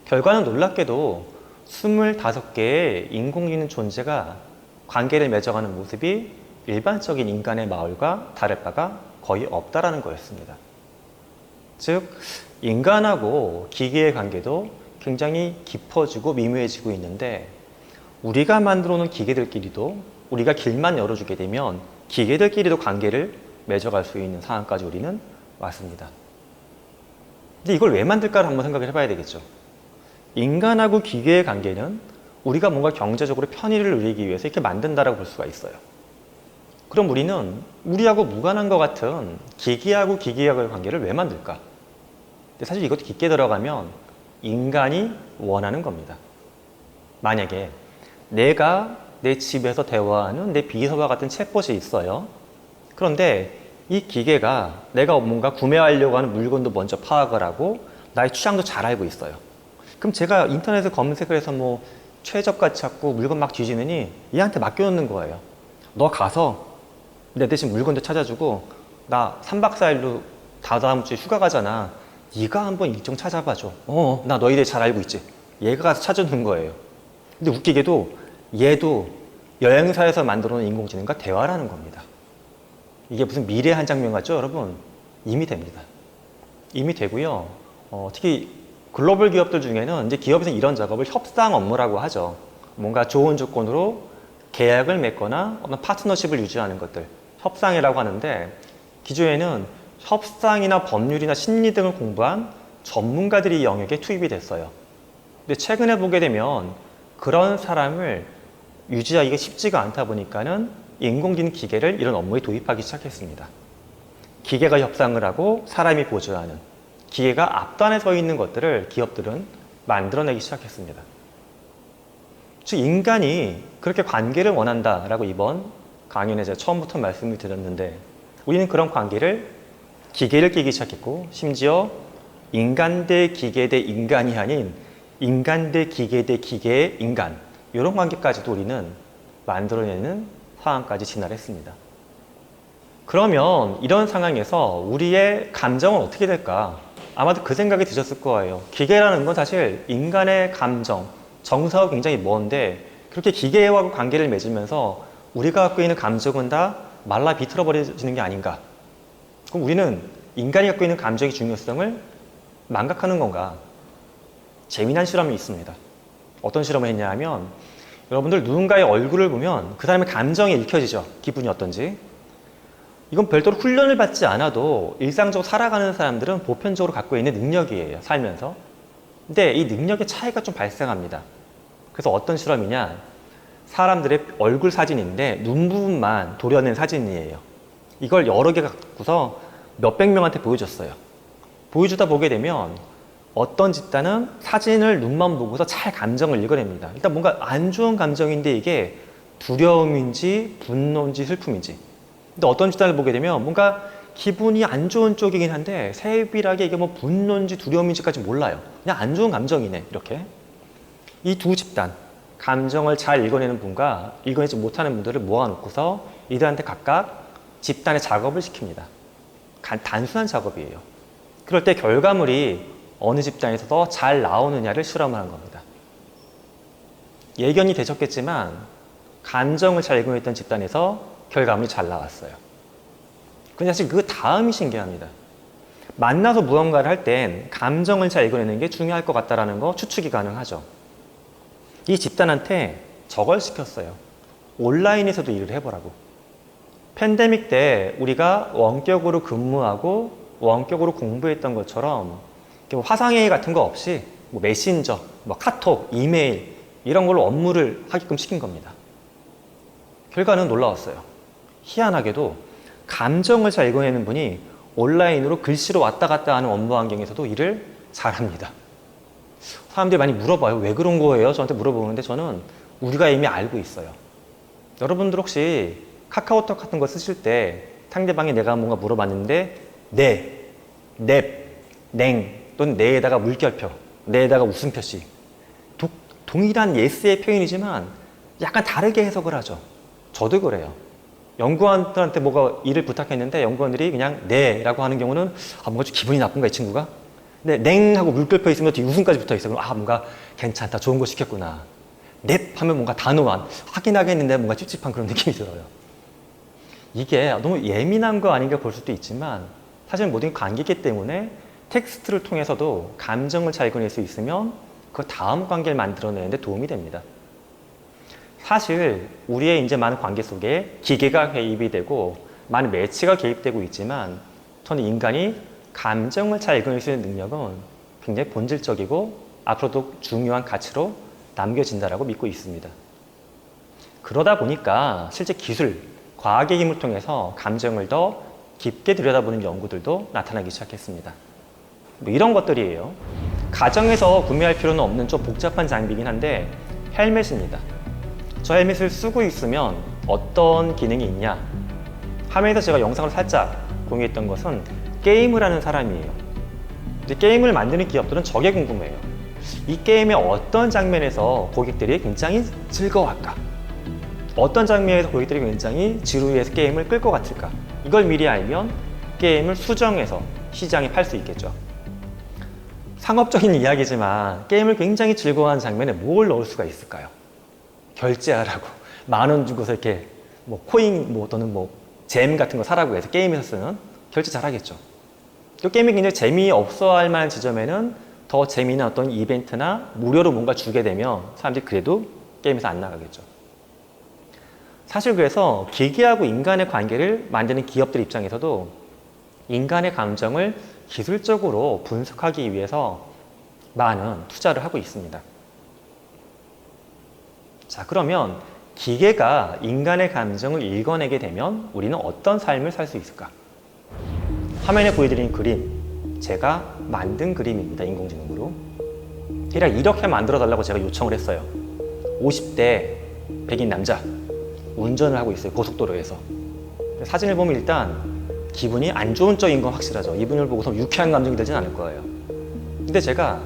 결과는 놀랍게도 25개의 인공지능 존재가 관계를 맺어가는 모습이 일반적인 인간의 마을과 다를 바가 거의 없다라는 거였습니다. 즉, 인간하고 기계의 관계도 굉장히 깊어지고 미묘해지고 있는데 우리가 만들어 놓은 기계들끼리도 우리가 길만 열어주게 되면 기계들끼리도 관계를 맺어갈 수 있는 상황까지 우리는 왔습니다. 근데 이걸 왜 만들까를 한번 생각을 해봐야 되겠죠. 인간하고 기계의 관계는 우리가 뭔가 경제적으로 편의를 누리기 위해서 이렇게 만든다라고 볼 수가 있어요. 그럼 우리는 우리하고 무관한 것 같은 기계하고 기계하고의 관계를 왜 만들까? 근데 사실 이것도 깊게 들어가면 인간이 원하는 겁니다. 만약에 내가 내 집에서 대화하는 내 비서와 같은 챗봇이 있어요. 그런데 이 기계가 내가 뭔가 구매하려고 하는 물건도 먼저 파악을 하고 나의 취향도 잘 알고 있어요. 그럼 제가 인터넷에 검색을 해서 뭐 최저가 찾고 물건 막 뒤지느니 얘한테 맡겨놓는 거예요. 너 가서 내 대신 물건도 찾아주고 나 3박 4일로 다다음 주에 휴가 가잖아. 네가 한번 일정 찾아봐줘. 나 너희들 잘 알고 있지. 얘가 가서 찾아주는 거예요. 근데 웃기게도 얘도 여행사에서 만들어 놓은 인공지능과 대화를 하는 겁니다. 이게 무슨 미래의 한 장면 같죠, 여러분? 이미 됩니다. 이미 되고요. 특히 글로벌 기업들 중에는 이제 기업에서 이런 작업을 협상 업무라고 하죠. 뭔가 좋은 조건으로 계약을 맺거나 어떤 파트너십을 유지하는 것들, 협상이라고 하는데 기존에는 협상이나 법률이나 심리 등을 공부한 전문가들이 이 영역에 투입이 됐어요. 근데 최근에 보게 되면 그런 사람을 유지하기가 쉽지가 않다 보니까는 인공지능 기계를 이런 업무에 도입하기 시작했습니다. 기계가 협상을 하고 사람이 보조하는 기계가 앞단에 서 있는 것들을 기업들은 만들어내기 시작했습니다. 즉 인간이 그렇게 관계를 원한다라고 이번 강연에 제가 처음부터 말씀을 드렸는데 우리는 그런 관계를 기계를 끼기 시작했고 심지어 인간 대 기계 대 인간이 아닌 인간 대 기계 대 기계의 인간 이런 관계까지도 우리는 만들어내는 상황까지 진화했습니다. 그러면 이런 상황에서 우리의 감정은 어떻게 될까? 아마도 그 생각이 드셨을 거예요. 기계라는 건 사실 인간의 감정, 정서가 굉장히 먼데 그렇게 기계와 관계를 맺으면서 우리가 갖고 있는 감정은 다 말라 비틀어 버려지는 게 아닌가? 그럼 우리는 인간이 갖고 있는 감정의 중요성을 망각하는 건가? 재미난 실험이 있습니다. 어떤 실험을 했냐 하면 여러분들 누군가의 얼굴을 보면 그 사람의 감정이 읽혀지죠. 기분이 어떤지. 이건 별도로 훈련을 받지 않아도 일상적으로 살아가는 사람들은 보편적으로 갖고 있는 능력이에요. 살면서. 근데 이 능력의 차이가 좀 발생합니다. 그래서 어떤 실험이냐. 사람들의 얼굴 사진인데 눈 부분만 도려낸 사진이에요. 이걸 여러 개 갖고서 몇백 명한테 보여줬어요. 보여주다 보게 되면 어떤 집단은 사진을 눈만 보고서 잘 감정을 읽어냅니다. 일단 뭔가 안 좋은 감정인데 이게 두려움인지 분노인지 슬픔인지. 근데 어떤 집단을 보게 되면 뭔가 기분이 안 좋은 쪽이긴 한데 세밀하게 이게 뭐 분노인지 두려움인지까지 몰라요. 그냥 안 좋은 감정이네, 이렇게. 이 두 집단, 감정을 잘 읽어내는 분과 읽어내지 못하는 분들을 모아놓고서 이들한테 각각 집단의 작업을 시킵니다. 단순한 작업이에요. 그럴 때 결과물이 어느 집단에서 더 잘 나오느냐를 실험을 한 겁니다. 예견이 되셨겠지만 감정을 잘 읽어냈던 집단에서 결과물이 잘 나왔어요. 근데 사실 그 다음이 신기합니다. 만나서 무언가를 할 땐 감정을 잘 읽어내는 게 중요할 것 같다는 거 추측이 가능하죠. 이 집단한테 저걸 시켰어요. 온라인에서도 일을 해보라고. 팬데믹 때 우리가 원격으로 근무하고 원격으로 공부했던 것처럼 화상회의 같은 거 없이 뭐 메신저, 뭐 카톡, 이메일 이런 걸로 업무를 하게끔 시킨 겁니다. 결과는 놀라웠어요. 희한하게도 감정을 잘 읽어내는 분이 온라인으로 글씨로 왔다 갔다 하는 업무 환경에서도 일을 잘합니다. 사람들이 많이 물어봐요. 왜 그런 거예요? 저한테 물어보는데 저는 우리가 이미 알고 있어요. 여러분들 혹시 카카오톡 같은 거 쓰실 때 상대방이 내가 뭔가 물어봤는데 네, 넵, 냉 또는 네에다가 물결표, 네에다가 웃음 표시 동일한 예스의 표현이지만 약간 다르게 해석을 하죠. 저도 그래요. 연구원들한테 뭐가 일을 부탁했는데 연구원들이 그냥 네라고 하는 경우는 뭔가 좀 기분이 나쁜가 이 친구가? 근데 냉하고 물결표 있으면 뒤 웃음까지 붙어 있어. 그럼 뭔가 괜찮다, 좋은 거 시켰구나. 넵 하면 뭔가 단호한, 확인하겠는데 뭔가 찝찝한 그런 느낌이 들어요. 이게 너무 예민한 거 아닌가 볼 수도 있지만 사실 모든 게 관계이기 때문에 텍스트를 통해서도 감정을 잘 읽어낼 수 있으면 그 다음 관계를 만들어내는 데 도움이 됩니다. 사실 우리의 이제 많은 관계 속에 기계가 개입이 되고 많은 매체가 개입되고 있지만 저는 인간이 감정을 잘 읽어낼 수 있는 능력은 굉장히 본질적이고 앞으로도 중요한 가치로 남겨진다고 믿고 있습니다. 그러다 보니까 실제 기술, 과학의 힘을 통해서 감정을 더 깊게 들여다보는 연구들도 나타나기 시작했습니다. 뭐 이런 것들이에요. 가정에서 구매할 필요는 없는 좀 복잡한 장비이긴 한데 헬멧입니다. 저 헬멧을 쓰고 있으면 어떤 기능이 있냐? 화면에서 제가 영상을 살짝 공유했던 것은 게임을 하는 사람이에요. 근데 게임을 만드는 기업들은 저게 궁금해요. 이 게임의 어떤 장면에서 고객들이 굉장히 즐거워할까? 어떤 장면에서 고객들이 굉장히 지루해서 게임을 끌 것 같을까? 이걸 미리 알면 게임을 수정해서 시장에 팔 수 있겠죠. 상업적인 이야기지만 게임을 굉장히 즐거워하는 장면에 뭘 넣을 수가 있을까요? 결제하라고 10,000원 주고서 이렇게 뭐 코인 또는 잼 같은 거 사라고 해서 게임에서 쓰는 결제 잘하겠죠. 또 게임이 굉장히 재미없어 할 만한 지점에는 더 재미있는 어떤 이벤트나 무료로 뭔가 주게 되면 사람들이 그래도 게임에서 안 나가겠죠. 사실 그래서 기계하고 인간의 관계를 만드는 기업들 입장에서도 인간의 감정을 기술적으로 분석하기 위해서 많은 투자를 하고 있습니다. 자, 그러면 기계가 인간의 감정을 읽어내게 되면 우리는 어떤 삶을 살 수 있을까? 화면에 보여드린 그림, 제가 만든 그림입니다. 인공지능으로. 대략 이렇게 만들어 달라고 제가 요청을 했어요. 50대 백인 남자, 운전을 하고 있어요. 고속도로에서. 사진을 보면 일단 기분이 안 좋은 쪽인 건 확실하죠. 이분을 보고서 유쾌한 감정이 들진 않을 거예요. 근데 제가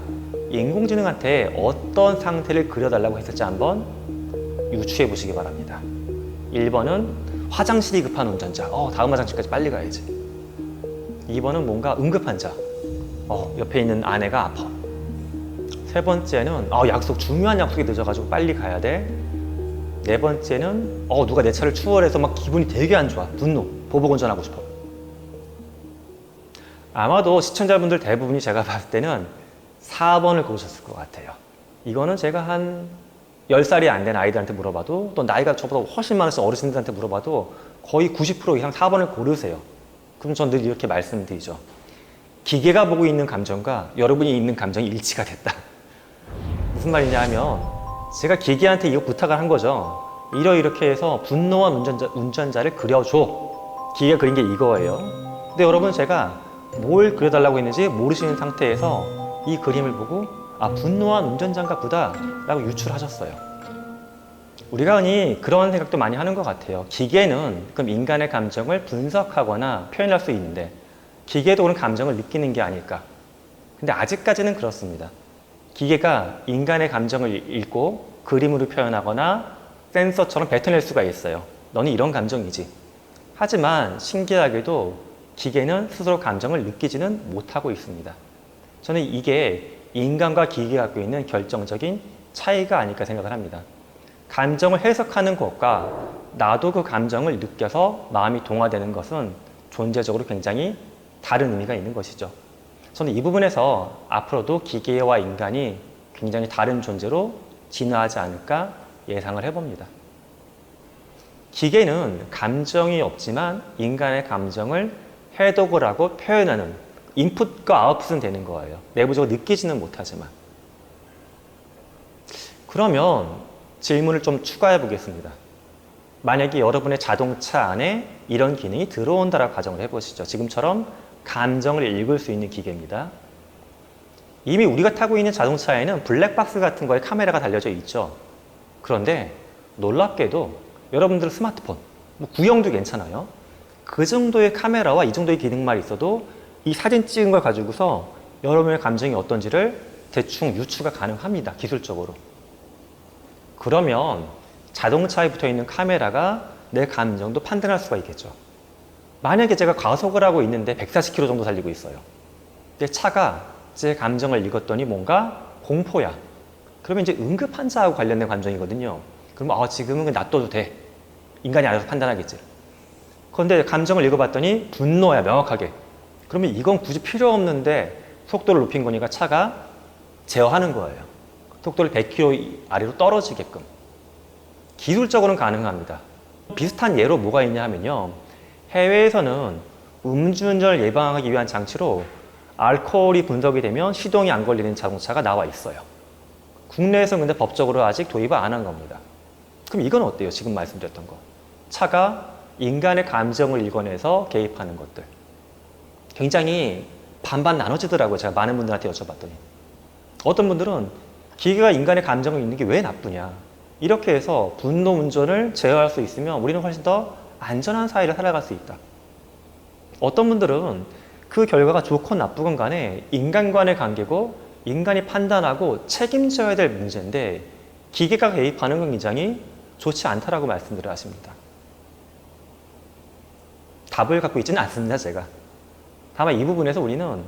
인공지능한테 어떤 상태를 그려달라고 했을지 한번 유추해 보시기 바랍니다. 1번은 화장실이 급한 운전자. 다음 화장실까지 빨리 가야지. 2번은 뭔가 응급환자. 옆에 있는 아내가 아파. 3번째는 약속, 중요한 약속이 늦어가지고 빨리 가야 돼. 4번째는 누가 내 차를 추월해서 막 기분이 되게 안 좋아. 분노, 보복 운전하고 싶어. 아마도 시청자분들 대부분이 제가 봤을 때는 4번을 고르셨을 것 같아요. 이거는 제가 한 10살이 안 된 아이들한테 물어봐도 또 나이가 저보다 훨씬 많으신 어르신들한테 물어봐도 거의 90% 이상 4번을 고르세요. 그럼 전 늘 이렇게 말씀드리죠. 기계가 보고 있는 감정과 여러분이 있는 감정이 일치가 됐다. 무슨 말이냐 하면 제가 기계한테 이거 부탁을 한 거죠. 이렇게 해서 분노한 운전자를 그려줘. 기계가 그린 게 이거예요. 근데 여러분 제가 뭘 그려달라고 했는지 모르시는 상태에서 이 그림을 보고 분노한 운전자인가 보다 라고 유출하셨어요. 우리가 흔히 그런 생각도 많이 하는 것 같아요. 기계는 그럼 인간의 감정을 분석하거나 표현할 수 있는데 기계도 그런 감정을 느끼는 게 아닐까. 근데 아직까지는 그렇습니다. 기계가 인간의 감정을 읽고 그림으로 표현하거나 센서처럼 뱉어낼 수가 있어요. 너는 이런 감정이지. 하지만 신기하게도 기계는 스스로 감정을 느끼지는 못하고 있습니다. 저는 이게 인간과 기계가 갖고 있는 결정적인 차이가 아닐까 생각을 합니다. 감정을 해석하는 것과 나도 그 감정을 느껴서 마음이 동화되는 것은 존재적으로 굉장히 다른 의미가 있는 것이죠. 저는 이 부분에서 앞으로도 기계와 인간이 굉장히 다른 존재로 진화하지 않을까 예상을 해봅니다. 기계는 감정이 없지만 인간의 감정을 해독을 하고 표현하는 인풋과 아웃풋은 되는 거예요. 내부적으로 느끼지는 못하지만. 그러면 질문을 좀 추가해 보겠습니다. 만약에 여러분의 자동차 안에 이런 기능이 들어온다라고 가정을 해보시죠. 지금처럼 감정을 읽을 수 있는 기계입니다. 이미 우리가 타고 있는 자동차에는 블랙박스 같은 거에 카메라가 달려져 있죠. 그런데 놀랍게도 여러분들 스마트폰, 구형도 괜찮아요. 그 정도의 카메라와 이 정도의 기능만 있어도 이 사진 찍은 걸 가지고서 여러분의 감정이 어떤지를 대충 유추가 가능합니다. 기술적으로. 그러면 자동차에 붙어있는 카메라가 내 감정도 판단할 수가 있겠죠. 만약에 제가 과속을 하고 있는데 140km 정도 달리고 있어요. 근데 차가 제 감정을 읽었더니 뭔가 공포야. 그러면 이제 응급환자하고 관련된 감정이거든요. 그러면 지금은 놔둬도 돼. 인간이 알아서 판단하겠지. 그런데 감정을 읽어봤더니 분노야, 명확하게. 그러면 이건 굳이 필요 없는데 속도를 높인 거니까 차가 제어하는 거예요. 속도를 100km 아래로 떨어지게끔. 기술적으로는 가능합니다. 비슷한 예로 뭐가 있냐 하면요. 해외에서는 음주운전을 예방하기 위한 장치로 알코올이 분석이 되면 시동이 안 걸리는 자동차가 나와 있어요. 국내에서는 근데 법적으로 아직 도입을 안 한 겁니다. 그럼 이건 어때요? 지금 말씀드렸던 거. 차가 인간의 감정을 읽어내서 개입하는 것들. 굉장히 반반 나눠지더라고요. 제가 많은 분들한테 여쭤봤더니. 어떤 분들은 기계가 인간의 감정을 읽는 게 왜 나쁘냐. 이렇게 해서 분노 운전을 제어할 수 있으면 우리는 훨씬 더 안전한 사회를 살아갈 수 있다. 어떤 분들은 그 결과가 좋건 나쁘건 간에 인간과의 관계고 인간이 판단하고 책임져야 될 문제인데 기계가 개입하는 건 굉장히 좋지 않다라고 말씀들을 하십니다. 답을 갖고 있지는 않습니다, 제가. 다만 이 부분에서 우리는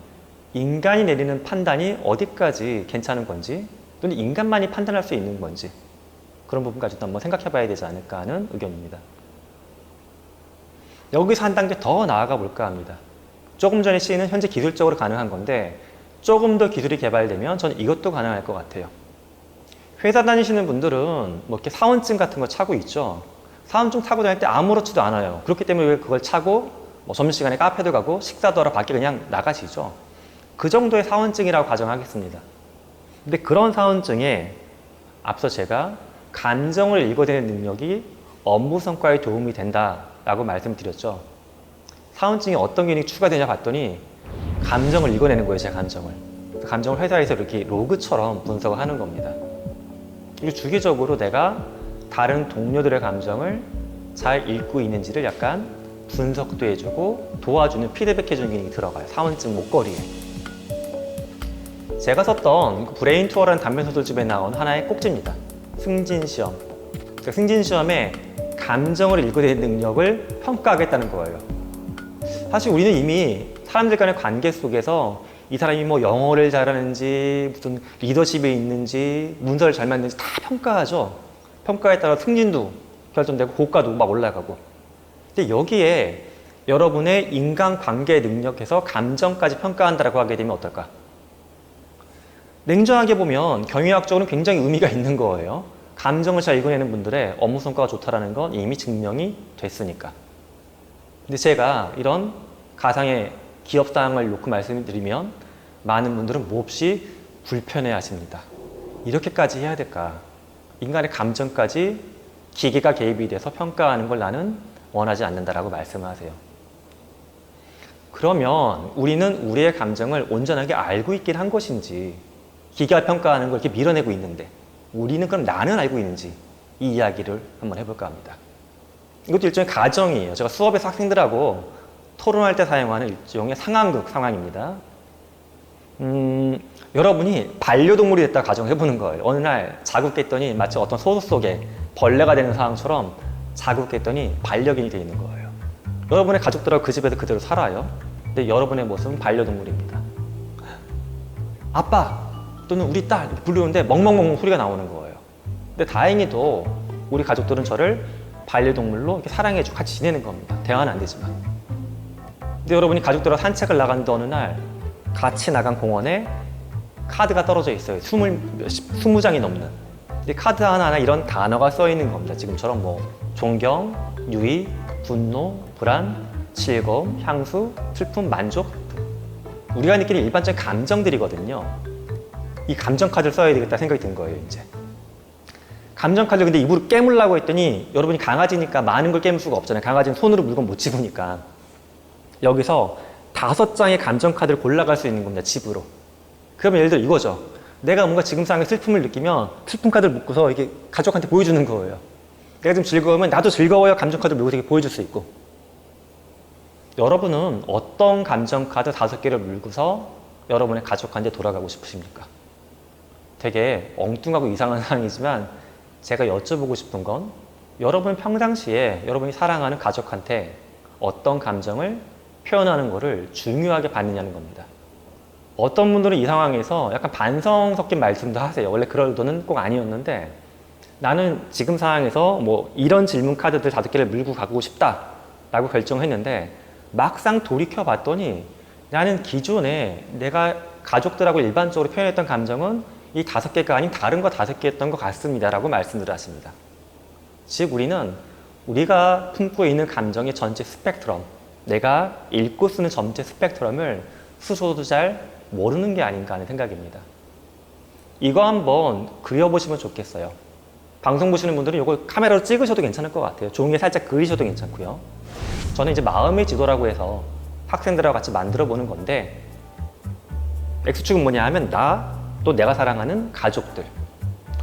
인간이 내리는 판단이 어디까지 괜찮은 건지 또는 인간만이 판단할 수 있는 건지 그런 부분까지도 한번 생각해 봐야 되지 않을까 하는 의견입니다. 여기서 한 단계 더 나아가 볼까 합니다. 조금 전에 C는 현재 기술적으로 가능한 건데 조금 더 기술이 개발되면 저는 이것도 가능할 것 같아요. 회사 다니시는 분들은 뭐 이렇게 사원증 같은 거 차고 있죠. 사원증 타고 다닐 때 아무렇지도 않아요. 그렇기 때문에 왜 그걸 차고 뭐 점심시간에 카페도 가고 식사도 하러 밖에 그냥 나가시죠. 그 정도의 사원증이라고 가정하겠습니다. 근데 그런 사원증에 앞서 제가 감정을 읽어내는 능력이 업무 성과에 도움이 된다라고 말씀드렸죠. 사원증에 어떤 기능이 추가되냐 봤더니 감정을 읽어내는 거예요, 제 감정을. 그 감정을 회사에서 이렇게 로그처럼 분석을 하는 겁니다. 그리고 주기적으로 내가 다른 동료들의 감정을 잘 읽고 있는지를 약간 분석도 해주고 도와주는 피드백해주는 기능이 들어가요. 사원증 목걸이에. 제가 썼던 브레인 투어라는 단편 소설집에 나온 하나의 꼭지입니다. 승진시험. 그러니까 승진시험에 감정을 읽어내는 능력을 평가하겠다는 거예요. 사실 우리는 이미 사람들 간의 관계 속에서 이 사람이 뭐 영어를 잘하는지 무슨 리더십이 있는지 문서를 잘 만드는지 다 평가하죠. 평가에 따라 승진도 결정되고 고가도 막 올라가고. 근데 여기에 여러분의 인간관계 능력에서 감정까지 평가한다고 하게 되면 어떨까? 냉정하게 보면 경영학적으로는 굉장히 의미가 있는 거예요. 감정을 잘 읽어내는 분들의 업무 성과가 좋다는 건 이미 증명이 됐으니까. 근데 제가 이런 가상의 기업 사항을 놓고 말씀드리면 많은 분들은 몹시 불편해 하십니다. 이렇게까지 해야 될까? 인간의 감정까지 기계가 개입이 돼서 평가하는 걸 나는 원하지 않는다라고 말씀하세요. 그러면 우리는 우리의 감정을 온전하게 알고 있긴 한 것인지, 기계가 평가하는 걸 이렇게 밀어내고 있는데 우리는 그럼 나는 알고 있는지, 이 이야기를 한번 해볼까 합니다. 이것도 일종의 가정이에요. 제가 수업에서 학생들하고 토론할 때 사용하는 일종의 상황극 상황입니다. 여러분이 반려동물이 됐다 가정해보는 거예요. 어느 날 자고 깼더니 마치 어떤 소설 속에 벌레가 되는 상황처럼 자고 깼더니 반려견이 되어 있는 거예요. 여러분의 가족들하고 그 집에서 그대로 살아요. 근데 여러분의 모습은 반려동물입니다. 아빠 또는 우리 딸 부르는데 멍멍멍 소리가 나오는 거예요. 근데 다행히도 우리 가족들은 저를 반려동물로 이렇게 사랑해주고 같이 지내는 겁니다. 대화는 안 되지만. 근데 여러분이 가족들하고 산책을 나갔는데 어느 날 같이 나간 공원에 카드가 떨어져 있어요. 20장이 넘는. 근데 카드 하나하나 이런 단어가 써 있는 겁니다. 지금처럼 뭐 존경, 유의, 분노, 불안, 즐거움, 향수, 슬픔, 만족. 우리가 느끼는 일반적인 감정들이거든요. 이 감정 카드를 써야 되겠다 생각이 든 거예요, 이제. 감정 카드를 근데 입으로 깨물라고 했더니 여러분이 강아지니까 많은 걸 깨물 수가 없잖아요. 강아지는 손으로 물건 못 집으니까. 여기서 5장의 감정 카드를 골라갈 수 있는 겁니다, 집으로. 그러면 예를 들어 이거죠. 내가 뭔가 지금 상황에 슬픔을 느끼면 슬픔 카드를 묶어서 이게 가족한테 보여주는 거예요. 내가 좀 즐거우면 나도 즐거워요 감정 카드를 물고 되게 보여줄 수 있고. 여러분은 어떤 감정 카드 5개를 물고서 여러분의 가족한테 돌아가고 싶으십니까? 되게 엉뚱하고 이상한 상황이지만 제가 여쭤보고 싶은 건 여러분 평상시에 여러분이 사랑하는 가족한테 어떤 감정을 표현하는 것을 중요하게 받느냐는 겁니다. 어떤 분들은 이 상황에서 약간 반성 섞인 말씀도 하세요. 원래 그럴 의도는 꼭 아니었는데 나는 지금 상황에서 뭐 이런 질문 카드들 5개를 물고 가고 싶다 라고 결정했는데 막상 돌이켜 봤더니 나는 기존에 내가 가족들하고 일반적으로 표현했던 감정은 이 5개가 아닌 다른 거 5개였던 것 같습니다 라고 말씀을 하십니다. 즉 우리가 품고 있는 감정의 전체 스펙트럼, 내가 읽고 쓰는 전체 스펙트럼을 스스로도 잘 모르는 게 아닌가 하는 생각입니다. 이거 한번 그려보시면 좋겠어요. 방송 보시는 분들은 이걸 카메라로 찍으셔도 괜찮을 것 같아요. 종이에 살짝 그리셔도 괜찮고요. 저는 이제 마음의 지도라고 해서 학생들하고 같이 만들어 보는 건데, X축은 뭐냐 하면 또 내가 사랑하는 가족들,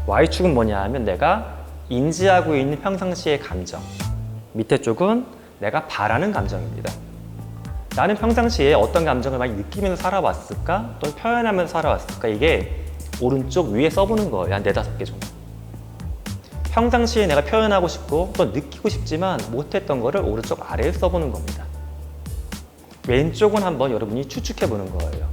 Y축은 뭐냐 하면 내가 인지하고 있는 평상시의 감정, 밑에 쪽은 내가 바라는 감정입니다. 나는 평상시에 어떤 감정을 많이 느끼면서 살아왔을까? 또는 표현하면서 살아왔을까? 이게 오른쪽 위에 써보는 거예요. 한 4-5개 정도. 평상시에 내가 표현하고 싶고 또 느끼고 싶지만 못했던 거를 오른쪽 아래에 써보는 겁니다. 왼쪽은 한번 여러분이 추측해보는 거예요.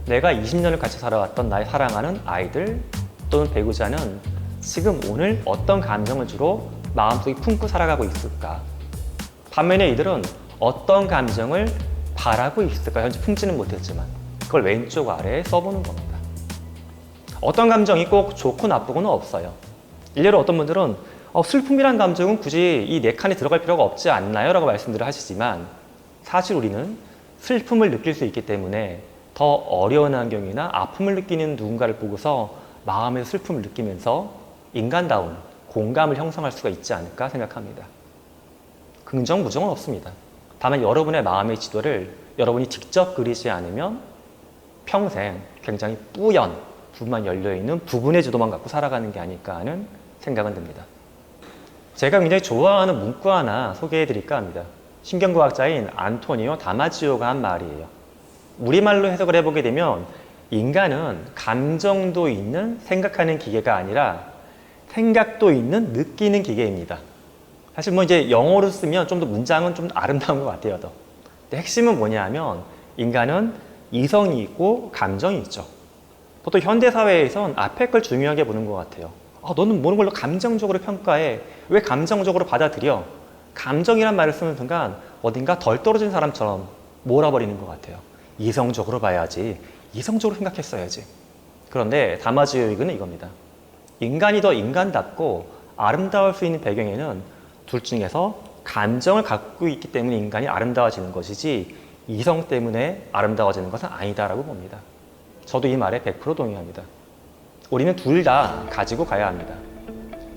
내가 20년을 같이 살아왔던 나의 사랑하는 아이들 또는 배우자는 지금 오늘 어떤 감정을 주로 마음속에 품고 살아가고 있을까? 반면에 이들은 어떤 감정을 바라고 있을까? 현재 품지는 못했지만 그걸 왼쪽 아래에 써보는 겁니다. 어떤 감정이 꼭 좋고 나쁘고는 없어요. 일례로 어떤 분들은 슬픔이란 감정은 굳이 이 4칸에 들어갈 필요가 없지 않나요? 라고 말씀들을 하시지만 사실 우리는 슬픔을 느낄 수 있기 때문에 더 어려운 환경이나 아픔을 느끼는 누군가를 보고서 마음의 슬픔을 느끼면서 인간다운 공감을 형성할 수가 있지 않을까 생각합니다. 긍정, 부정은 없습니다. 다만 여러분의 마음의 지도를 여러분이 직접 그리지 않으면 평생 굉장히 뿌연, 부분만 열려있는 부분의 지도만 갖고 살아가는 게 아닐까 하는 생각은 듭니다. 제가 굉장히 좋아하는 문구 하나 소개해 드릴까 합니다. 신경과학자인 안토니오 다마지오가 한 말이에요. 우리말로 해석을 해보게 되면 인간은 감정도 있는 생각하는 기계가 아니라 생각도 있는 느끼는 기계입니다. 사실 이제 영어로 쓰면 좀 더 문장은 좀 아름다운 것 같아요. 근데 핵심은 뭐냐 하면 인간은 이성이 있고 감정이 있죠. 보통 현대사회에선 앞에 걸 중요하게 보는 것 같아요. 너는 모르는 걸로 감정적으로 평가해. 왜 감정적으로 받아들여? 감정이란 말을 쓰는 순간 어딘가 덜 떨어진 사람처럼 몰아버리는 것 같아요. 이성적으로 봐야지. 이성적으로 생각했어야지. 그런데 다마지오익은 이겁니다. 인간이 더 인간답고 아름다울 수 있는 배경에는 둘 중에서 감정을 갖고 있기 때문에 인간이 아름다워지는 것이지 이성 때문에 아름다워지는 것은 아니다라고 봅니다. 저도 이 말에 100% 동의합니다. 우리는 둘 다 가지고 가야 합니다.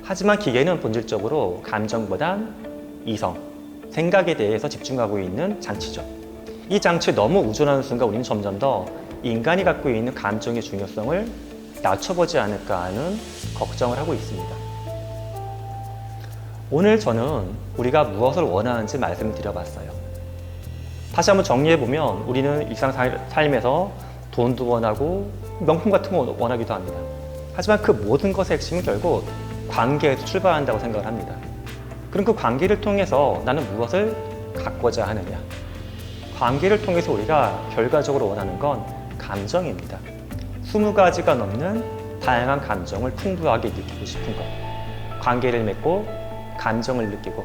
하지만 기계는 본질적으로 감정보단 이성, 생각에 대해서 집중하고 있는 장치죠. 이 장치에 너무 의존하는 순간 우리는 점점 더 인간이 갖고 있는 감정의 중요성을 낮춰보지 않을까 하는 걱정을 하고 있습니다. 오늘 저는 우리가 무엇을 원하는지 말씀을 드려봤어요. 다시 한번 정리해보면 우리는 일상 삶에서 돈도 원하고 명품 같은 거 원하기도 합니다. 하지만 그 모든 것의 핵심은 결국 관계에서 출발한다고 생각을 합니다. 그럼 그 관계를 통해서 나는 무엇을 갖고자 하느냐? 관계를 통해서 우리가 결과적으로 원하는 건 감정입니다. 20가지가 넘는 다양한 감정을 풍부하게 느끼고 싶은 것. 관계를 맺고 감정을 느끼고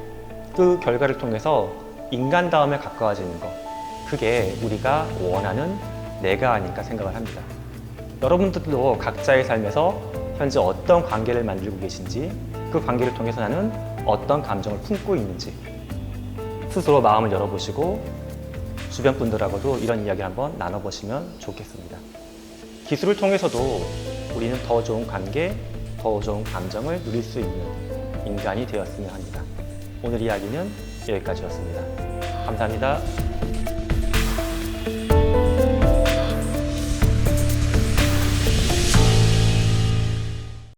그 결과를 통해서 인간다움에 가까워지는 것. 그게 우리가 원하는 내가 아닐까 생각을 합니다. 여러분들도 각자의 삶에서 현재 어떤 관계를 만들고 계신지, 그 관계를 통해서 나는 어떤 감정을 품고 있는지 스스로 마음을 열어보시고 주변 분들하고도 이런 이야기를 한번 나눠보시면 좋겠습니다. 기술을 통해서도 우리는 더 좋은 관계, 더 좋은 감정을 누릴 수 있는 인간이 되었으면 합니다. 오늘 이야기는 여기까지였습니다. 감사합니다.